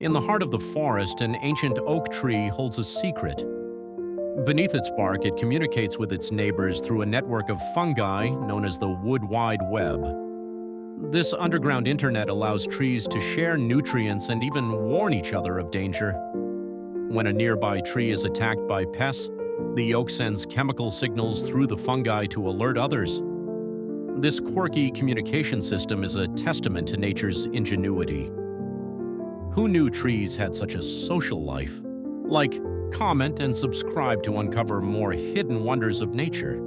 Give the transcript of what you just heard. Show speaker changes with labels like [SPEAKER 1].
[SPEAKER 1] In the heart of the forest, an ancient oak tree holds a secret. Beneath its bark, it communicates with its neighbors through a network of fungi known as the Wood Wide Web. This underground internet allows trees to share nutrients and even warn each other of danger. When a nearby tree is attacked by pests, the oak sends chemical signals through the fungi to alert others. This quirky communication system is a testament to nature's ingenuity. Who knew trees had such a social life? Like, comment, and subscribe to uncover more hidden wonders of nature.